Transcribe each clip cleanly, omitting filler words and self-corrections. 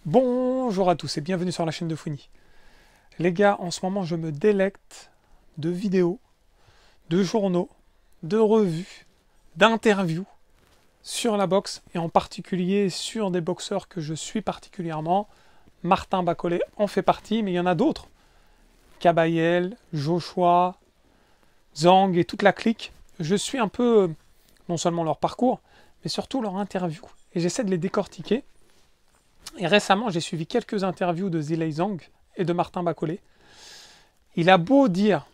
Bonjour à tous et bienvenue sur la chaîne de Fouini. Les gars, en ce moment je me délecte de vidéos, de journaux, de revues, d'interviews sur la boxe et en particulier sur des boxeurs que je suis particulièrement. Martin Bacolé en fait partie, mais il y en a d'autres. Kabayel, Joshua, Zhang et toute la clique. Je suis un peu, non seulement leur parcours, mais surtout leur interview. Et j'essaie de les décortiquer. Et récemment, j'ai suivi quelques interviews de Zhilei Zhang et de Martin Bacolé. Il a beau dire,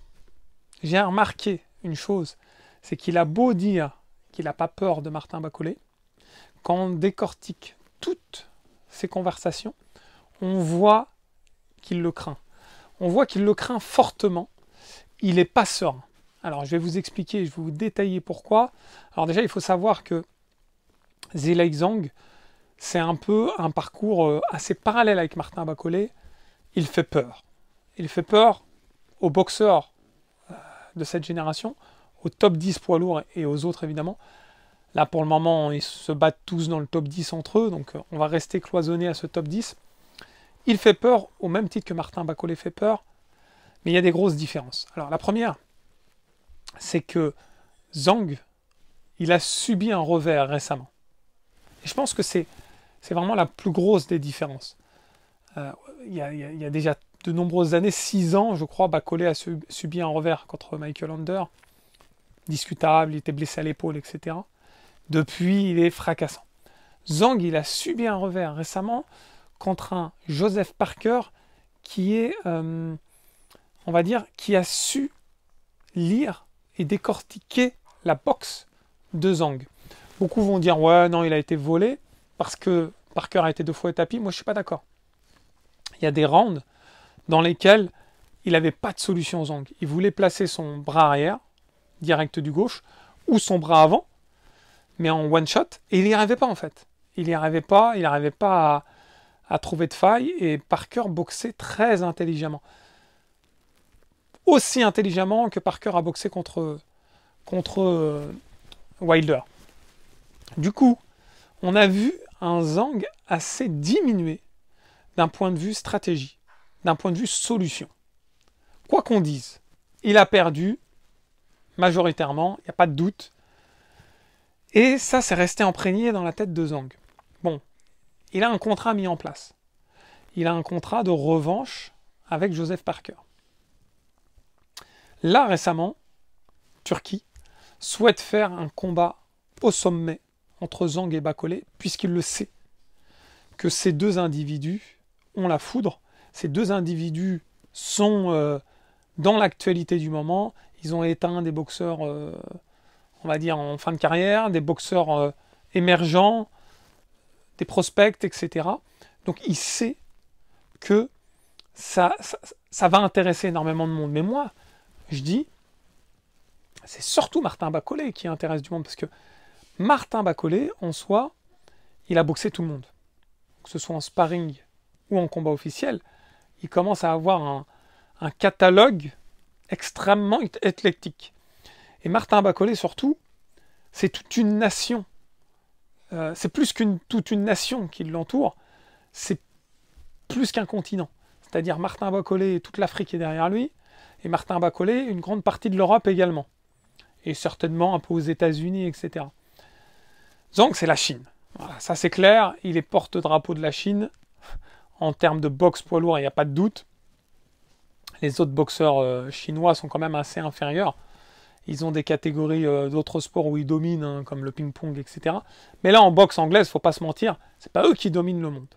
j'ai remarqué une chose, c'est qu'il a beau dire qu'il n'a pas peur de Martin Bacolé, quand on décortique toutes ces conversations, on voit qu'il le craint. On voit qu'il le craint fortement. Il n'est pas serein. Alors, je vais vous expliquer, je vais vous détailler pourquoi. Alors déjà, il faut savoir que Zhilei Zhang, c'est un peu un parcours assez parallèle avec Martin Bacolé. Il fait peur. Il fait peur aux boxeurs de cette génération, au top 10 poids lourds et aux autres évidemment. Là pour le moment, ils se battent tous dans le top 10 entre eux, donc on va rester cloisonné à ce top 10. Il fait peur au même titre que Martin Bacolé fait peur, mais il y a des grosses différences. Alors la première, c'est que Zhang, il a subi un revers récemment. Et je pense que c'est vraiment la plus grosse des différences. Il y a déjà de nombreuses années, 6 ans, je crois, Bacolé a subi un revers contre Michael Hunter. Discutable, il était blessé à l'épaule, etc. Depuis, il est fracassant. Zhang, il a subi un revers récemment contre un Joseph Parker qui est, on va dire, qui a su lire et décortiquer la boxe de Zhang. Beaucoup vont dire, ouais, non, il a été volé parce que Parker a été 2 fois tapis. Moi, je ne suis pas d'accord. Il y a des rounds dans lesquels il n'avait pas de solution Zhang. Il voulait placer son bras arrière, direct du gauche, ou son bras avant, mais en one shot, et il n'y arrivait pas en fait. Il n'arrivait pas à trouver de faille, et Parker boxait très intelligemment. Aussi intelligemment que Parker a boxé contre Wilder. Du coup, on a vu un Zhang assez diminué d'un point de vue stratégie, d'un point de vue solution. Quoi qu'on dise, il a perdu majoritairement, il n'y a pas de doute. Et ça, c'est resté imprégné dans la tête de Zhang. Bon, il a un contrat mis en place. Il a un contrat de revanche avec Joseph Parker. Là, récemment, Turquie souhaite faire un combat au sommet entre Zhang et Bacolé, puisqu'il le sait que ces deux individus ont la foudre. Ces deux individus sont dans l'actualité du moment. Ils ont éteint des boxeurs, on va dire, en fin de carrière, des boxeurs émergents, des prospects, etc. Donc il sait que ça va intéresser énormément de monde. Mais moi, je dis, c'est surtout Martin Bacolé qui intéresse du monde, parce que Martin Bacolé, en soi, il a boxé tout le monde. Que ce soit en sparring ou en combat officiel, il commence à avoir un catalogue extrêmement éclectique. Et Martin Bacolé, surtout, c'est toute une nation. C'est plus toute une nation qui l'entoure. C'est plus qu'un continent. C'est-à-dire Martin Bacolé et toute l'Afrique est derrière lui. Et Martin Bacolé, une grande partie de l'Europe également. Et certainement un peu aux États-Unis, etc. Zhang, c'est la Chine. Voilà, ça c'est clair. Il est porte-drapeau de la Chine. En termes de boxe poids lourd, il n'y a pas de doute. Les autres boxeurs chinois sont quand même assez inférieurs. Ils ont des catégories d'autres sports où ils dominent, hein, comme le ping-pong, etc. Mais là, en boxe anglaise, il ne faut pas se mentir, c'est pas eux qui dominent le monde.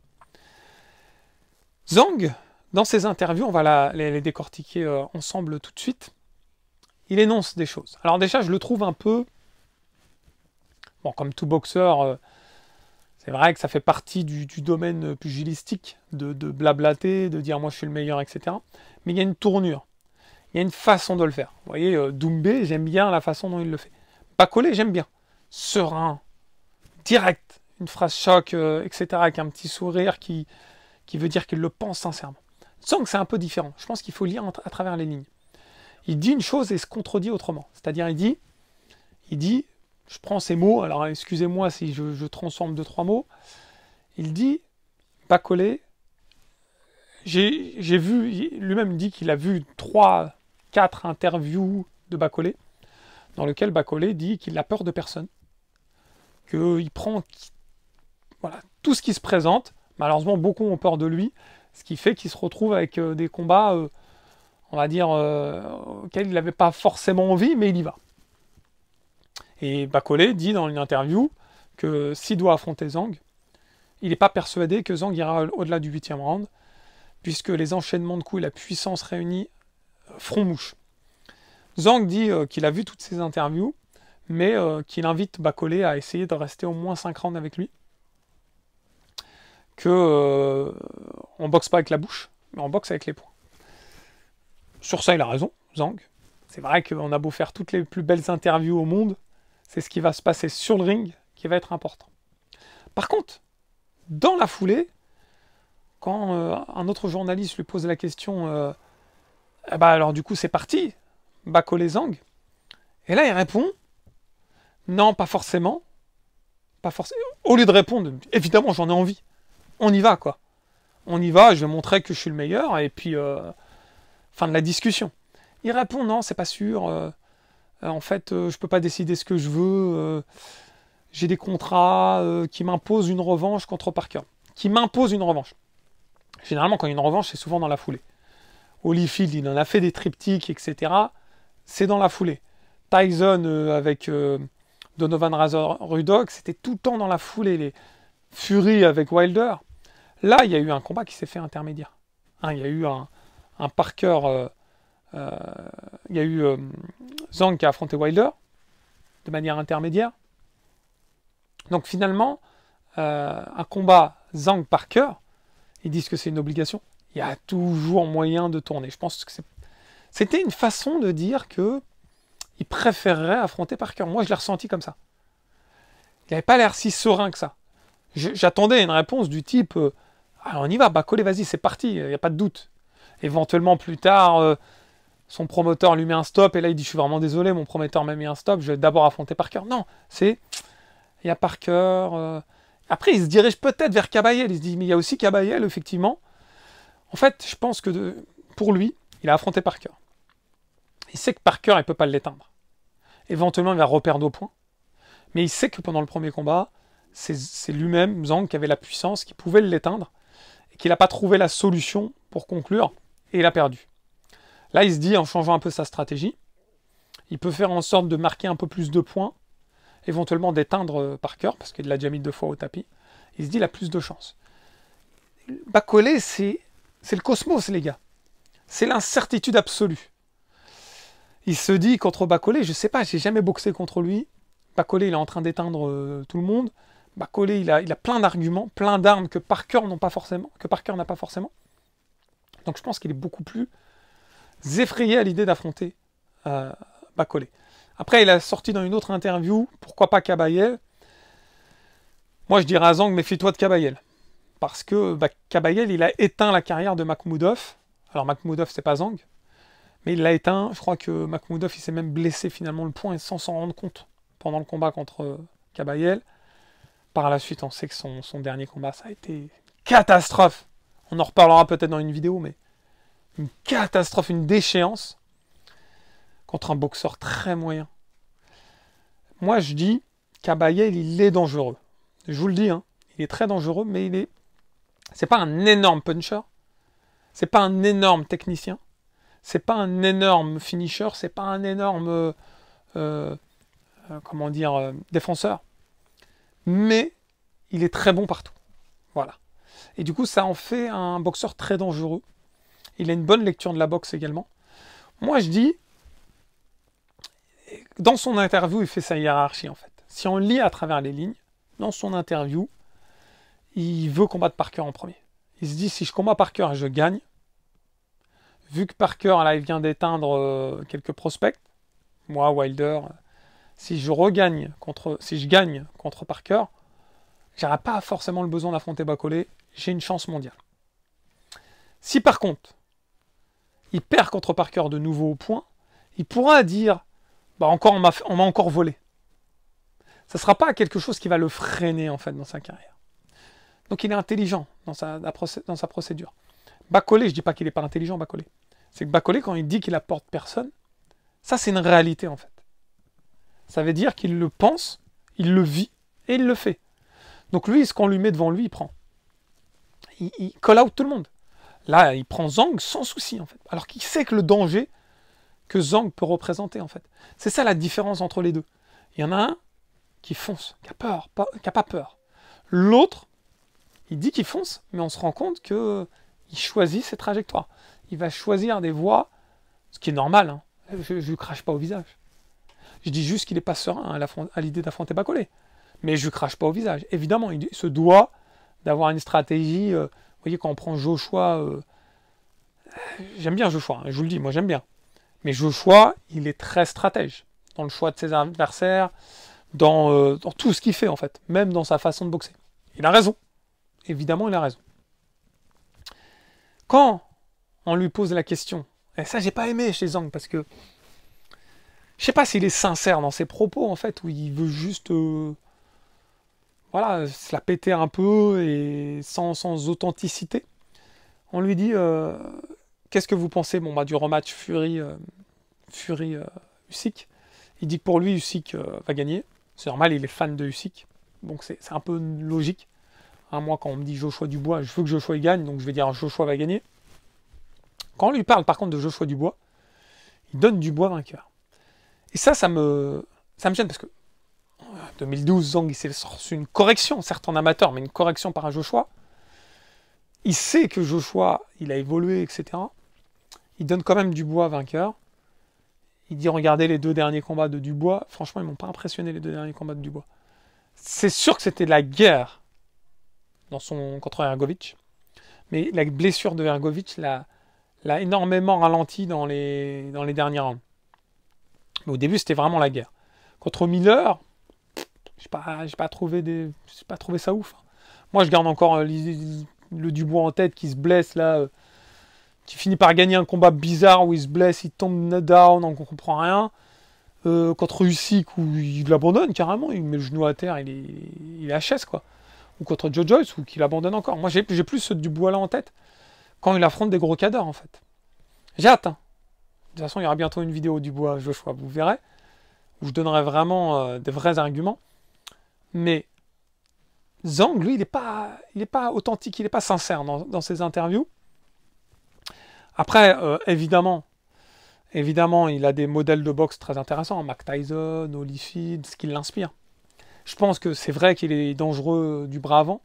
Zhang, dans ses interviews, on va les décortiquer ensemble tout de suite, il énonce des choses. Alors déjà, je le trouve un peu... Bon, comme tout boxeur, c'est vrai que ça fait partie du domaine pugilistique, de blablater, de dire « moi je suis le meilleur », etc. Mais il y a une tournure. Il y a une façon de le faire. Vous voyez, Doumbé, j'aime bien la façon dont il le fait. Bacolé, j'aime bien. Serein, direct, une phrase choc, etc., avec un petit sourire qui veut dire qu'il le pense sincèrement. Zhang, c'est un peu différent. Je pense qu'il faut lire à travers les lignes. Il dit une chose et se contredit autrement. C'est-à-dire, il dit, je prends ces mots, alors excusez-moi si je transforme 2-3 mots, il dit, Bacolé, j'ai vu, lui-même dit qu'il a vu 3, 4 interviews de Bacolé, dans lesquelles Bacolé dit qu'il n'a peur de personne, qu'il prend voilà, tout ce qui se présente. Malheureusement, beaucoup ont peur de lui, ce qui fait qu'il se retrouve avec des combats, on va dire, auxquels il n'avait pas forcément envie, mais il y va. Et Bacolé dit dans une interview que s'il doit affronter Zhang, il n'est pas persuadé que Zhang ira au-delà du 8e round, puisque les enchaînements de coups et la puissance réunis feront mouche. Zhang dit qu'il a vu toutes ces interviews, mais qu'il invite Bacolé à essayer de rester au moins 5 rounds avec lui. Que on boxe pas avec la bouche, mais on boxe avec les poings. Sur ça, il a raison, Zhang. C'est vrai qu'on a beau faire toutes les plus belles interviews au monde, c'est ce qui va se passer sur le ring qui va être important. Par contre, dans la foulée, quand un autre journaliste lui pose la question alors du coup c'est parti, Bacolé Zhang, et là il répond non, pas forcément. Pas forcément. Au lieu de répondre, évidemment j'en ai envie. On y va quoi. On y va, je vais montrer que je suis le meilleur, et puis fin de la discussion. Il répond non, c'est pas sûr. En fait, je peux pas décider ce que je veux. J'ai des contrats qui m'imposent une revanche contre Parker. Qui m'imposent une revanche. Généralement, quand il y a une revanche, c'est souvent dans la foulée. Holyfield, il en a fait des triptyques, etc. C'est dans la foulée. Tyson avec Donovan Razor Ruddock, c'était tout le temps dans la foulée. Les Fury avec Wilder. Là, il y a eu un combat qui s'est fait intermédiaire. Hein, il y a eu un Parker... il y a eu Zhang qui a affronté Wilder de manière intermédiaire. Donc finalement, un combat Zhang-Parker, ils disent que c'est une obligation. Il y a toujours moyen de tourner. Je pense que c'était une façon de dire que il préférerait affronter Parker. Moi, je l'ai ressenti comme ça. Il n'avait pas l'air si serein que ça. J'attendais une réponse du type alors on y va, Bacolé, vas-y, c'est parti, il n'y a pas de doute. Éventuellement, plus tard, son promoteur lui met un stop, et là, il dit, je suis vraiment désolé, mon promoteur m'a mis un stop, je vais d'abord affronter Parker. Non, il y a Parker. Après, il se dirige peut-être vers Kabayel. Il se dit, mais il y a aussi Kabayel, effectivement. En fait, je pense que pour lui, il a affronté Parker. Il sait que Parker, il ne peut pas l'éteindre. Éventuellement, il va reperdre au point. Mais il sait que pendant le premier combat, c'est lui-même, Zhang, qui avait la puissance, qui pouvait l'éteindre, et qu'il n'a pas trouvé la solution pour conclure, et il a perdu. Là, il se dit, en changeant un peu sa stratégie, il peut faire en sorte de marquer un peu plus de points, éventuellement d'éteindre Parker, parce qu'il l'a déjà mis 2 fois au tapis. Il se dit, il a plus de chance. Bacolé, c'est le cosmos, les gars. C'est l'incertitude absolue. Il se dit, contre Bacolé, je sais pas, j'ai jamais boxé contre lui. Bacolé, il est en train d'éteindre tout le monde. Bacolé, il a plein d'arguments, plein d'armes que Parker n'a pas forcément. Donc je pense qu'il est beaucoup plus effrayé à l'idée d'affronter Bacolé. Après, il a sorti dans une autre interview, pourquoi pas Kabayel. Moi, je dirais à Zhang, méfie-toi de Kabayel. Parce que Kabayel, il a éteint la carrière de Makhmoudov. Alors Makhmoudov, c'est pas Zhang, mais il l'a éteint. Je crois que Makhmoudov, il s'est même blessé finalement le poing sans s'en rendre compte pendant le combat contre Kabayel. Par la suite, on sait que son dernier combat, ça a été une catastrophe. On en reparlera peut-être dans une vidéo, mais une catastrophe, une déchéance contre un boxeur très moyen. Moi, je dis, Kabayel, il est dangereux. Je vous le dis, hein, il est très dangereux, mais c'est pas un énorme puncher, c'est pas un énorme technicien, c'est pas un énorme finisher, c'est pas un énorme défenseur, mais il est très bon partout. Voilà. Et du coup, ça en fait un boxeur très dangereux. Il a une bonne lecture de la boxe également. Moi, je dis, dans son interview, il fait sa hiérarchie en fait. Si on lit à travers les lignes, dans son interview, il veut combattre Parker en premier. Il se dit, si je combats Parker et je gagne, vu que Parker, là, il vient d'éteindre quelques prospects, moi, Wilder, si je gagne contre Parker, j'aurai pas forcément le besoin d'affronter Bacolé, j'ai une chance mondiale. Si par contre, il perd contre Parker de nouveau au point, il pourra dire, on m'a encore volé. Ça ne sera pas quelque chose qui va le freiner en fait dans sa carrière. Donc il est intelligent dans sa procédure. Bacolé, je dis pas qu'il n'est pas intelligent, Bacolé. C'est que Bacolé, quand il dit qu'il apporte personne, ça c'est une réalité en fait. Ça veut dire qu'il le pense, il le vit et il le fait. Donc lui, ce qu'on lui met devant lui, il prend. Il call out tout le monde. Là, il prend Zhang sans souci en fait. Alors qu'il sait que le danger que Zhang peut représenter en fait. C'est ça la différence entre les deux. Il y en a un qui fonce, qui a peur, qui n'a pas peur. L'autre, il dit qu'il fonce, mais on se rend compte qu'il choisit ses trajectoires. Il va choisir des voies, ce qui est normal. Hein. Je ne lui crache pas au visage. Je dis juste qu'il n'est pas serein à l'idée d'affronter Bacolé. Mais je ne lui crache pas au visage. Évidemment, il se doit d'avoir une stratégie. Vous voyez, quand on prend Joshua, j'aime bien Joshua, hein, je vous le dis, moi j'aime bien. Mais Joshua, il est très stratège dans le choix de ses adversaires, dans tout ce qu'il fait en fait, même dans sa façon de boxer. Il a raison. Évidemment, il a raison. Quand on lui pose la question, et ça j'ai pas aimé chez Zhang parce que je sais pas s'il est sincère dans ses propos en fait, où il veut juste voilà, se la péter un peu et sans authenticité. On lui dit qu'est-ce que vous pensez du rematch Fury-Usyk. Il dit que pour lui Usyk va gagner. C'est normal, il est fan de Usyk. Donc c'est un peu logique. Hein, moi quand on me dit Joshua Dubois, je veux que Joshua gagne, donc je vais dire Joshua va gagner. Quand on lui parle par contre de Joshua Dubois, il donne Dubois vainqueur. Et ça me gêne parce que 2012, Zhang, il s'est reçu une correction, certes en amateur, mais une correction par un Joshua. Il sait que Joshua, il a évolué, etc. Il donne quand même Dubois vainqueur. Il dit, regardez les 2 derniers combats de Dubois. Franchement, ils m'ont pas impressionné, les 2 derniers combats de Dubois. C'est sûr que c'était de la guerre contre Hrgovic. Mais la blessure de Hrgovic l'a énormément ralenti dans les derniers rounds. Mais au début, c'était vraiment la guerre. Contre Miller, j'ai pas trouvé ça ouf. Moi, je garde encore le Dubois en tête qui se blesse là, qui finit par gagner un combat bizarre où il se blesse, il tombe down, on comprend rien. Contre Usyk où il l'abandonne carrément, il met le genou à terre, il est HS quoi. Ou contre Joe Joyce où il abandonne encore. Moi, j'ai plus ce Dubois là en tête quand il affronte des gros cadors en fait. J'ai hâte. Hein. De toute façon, il y aura bientôt une vidéo du Dubois Joshua, vous verrez, où je donnerai vraiment des vrais arguments. Mais Zhang, lui, il n'est pas authentique, il n'est pas sincère dans ses interviews. Après, évidemment, il a des modèles de boxe très intéressants. Mike Tyson, Holyfield, ce qui l'inspire. Je pense que c'est vrai qu'il est dangereux du bras avant,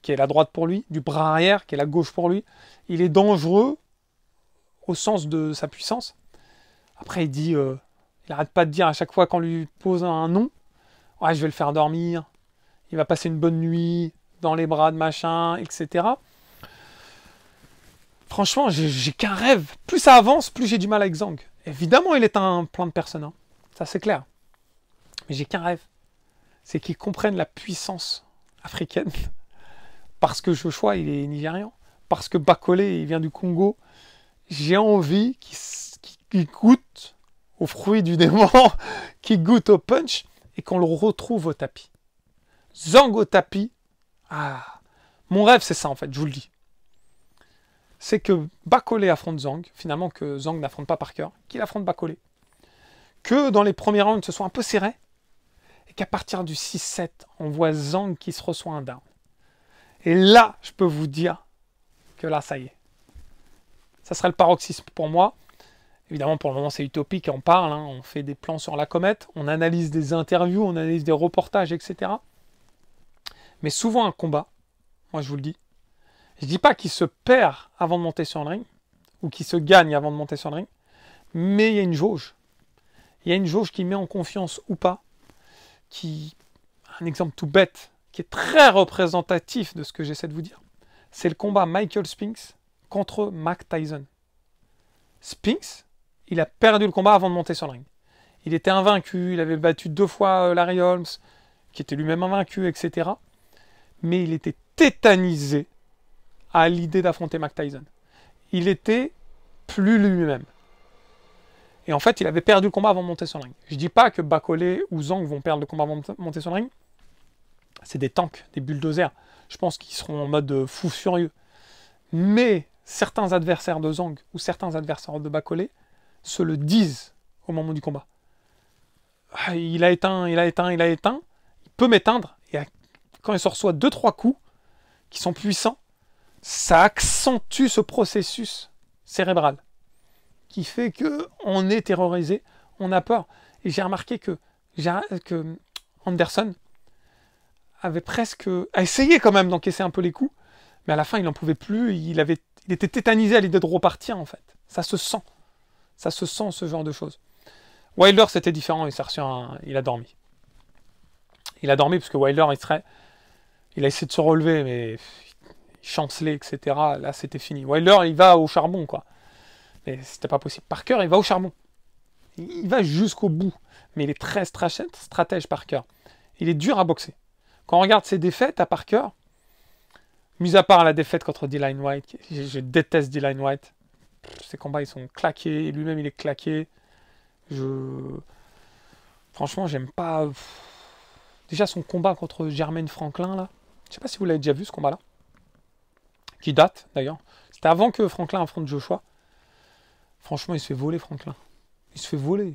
qui est la droite pour lui, du bras arrière, qui est la gauche pour lui. Il est dangereux au sens de sa puissance. Après, il n'arrête pas de dire à chaque fois qu'on lui pose un nom, ouais, je vais le faire dormir, il va passer une bonne nuit dans les bras de machin, etc. Franchement, j'ai qu'un rêve. Plus ça avance, plus j'ai du mal avec Zhang. Évidemment, il est un plan de personne, hein. Ça c'est clair. Mais j'ai qu'un rêve. C'est qu'il comprenne la puissance africaine. Parce que Joshua, il est nigérian. Parce que Bacolé, il vient du Congo. J'ai envie qu'il goûte aux fruits du démon, qu'il goûte au punch et qu'on le retrouve au tapis. Zhang au tapis. Ah, mon rêve, c'est ça en fait, je vous le dis. C'est que Bacolé affronte Zhang, finalement que Zhang n'affronte pas Parker, qu'il affronte Bacolé. Que dans les premiers rounds, ce soit un peu serré, et qu'à partir du 6-7, on voit Zhang qui se reçoit un down. Et là, je peux vous dire que là, ça y est. Ça serait le paroxysme pour moi. Évidemment, pour le moment, c'est utopique, on parle, hein, on fait des plans sur la comète, on analyse des interviews, on analyse des reportages, etc. Mais souvent, un combat, moi je vous le dis, je ne dis pas qu'il se perd avant de monter sur le ring, ou qu'il se gagne avant de monter sur le ring, mais il y a une jauge. Il y a une jauge qui met en confiance ou pas, un exemple tout bête, qui est très représentatif de ce que j'essaie de vous dire, c'est le combat Michael Spinks contre Mike Tyson. Spinks, il a perdu le combat avant de monter sur le ring. Il était invaincu, il avait battu 2 fois Larry Holmes, qui était lui-même invaincu, etc. Mais il était tétanisé à l'idée d'affronter Mike Tyson. Il était plus lui-même. Et en fait, il avait perdu le combat avant de monter sur le ring. Je ne dis pas que Bacolé ou Zhang vont perdre le combat avant de monter sur le ring. C'est des tanks, des bulldozers. Je pense qu'ils seront en mode fou furieux. Mais certains adversaires de Zhang ou certains adversaires de Bacolé se le disent au moment du combat. Ah, il a éteint. Il peut m'éteindre. Et quand il se reçoit 2-3 coups qui sont puissants, ça accentue ce processus cérébral qui fait qu'on est terrorisé, on a peur. Et j'ai remarqué que Anderson a essayé quand même d'encaisser un peu les coups, mais à la fin il n'en pouvait plus, il était tétanisé à l'idée de repartir en fait. Ça se sent ce genre de choses. Wilder c'était différent, il a dormi. Il a dormi parce que Wilder il a essayé de se relever, mais il chancelait, etc. Là c'était fini. Wilder il va au charbon quoi. Mais c'était pas possible. Parker il va au charbon. Il va jusqu'au bout. Mais il est très stratège Parker. Il est dur à boxer. Quand on regarde ses défaites à Parker, mis à part la défaite contre Dillian Whyte, je déteste Dillian Whyte. Ses combats ils sont claqués, lui-même il est claqué. Franchement j'aime pas. Déjà son combat contre Jermaine Franklin là. Je sais pas si vous l'avez déjà vu ce combat là. Qui date d'ailleurs. C'était avant que Franklin affronte Joshua. Franchement il se fait voler Franklin. Il se fait voler.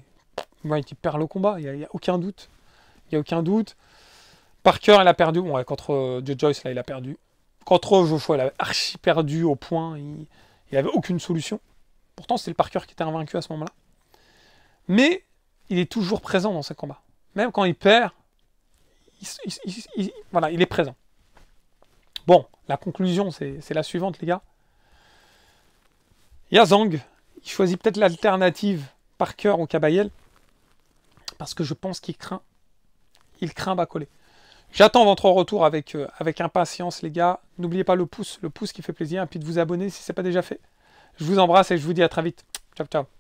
Whyte il perd le combat, il n'y a aucun doute. Il n'y a aucun doute. Parker, il a perdu. Bon, contre Joe Joyce, là, il a perdu. Contre Joshua, il a archi perdu au point. Il n'avait aucune solution. Pourtant, c'était le Parker qui était invaincu à ce moment-là. Mais il est toujours présent dans ses combats. Même quand il perd, voilà, il est présent. Bon, la conclusion, c'est la suivante, les gars. Il y a Zhang. Il choisit peut-être l'alternative Parker ou Kabayel. Parce que je pense qu'il craint. Il craint Bacolé. J'attends votre retour avec impatience, les gars. N'oubliez pas le pouce qui fait plaisir. Et puis de vous abonner si ce n'est pas déjà fait. Je vous embrasse et je vous dis à très vite. Ciao, ciao.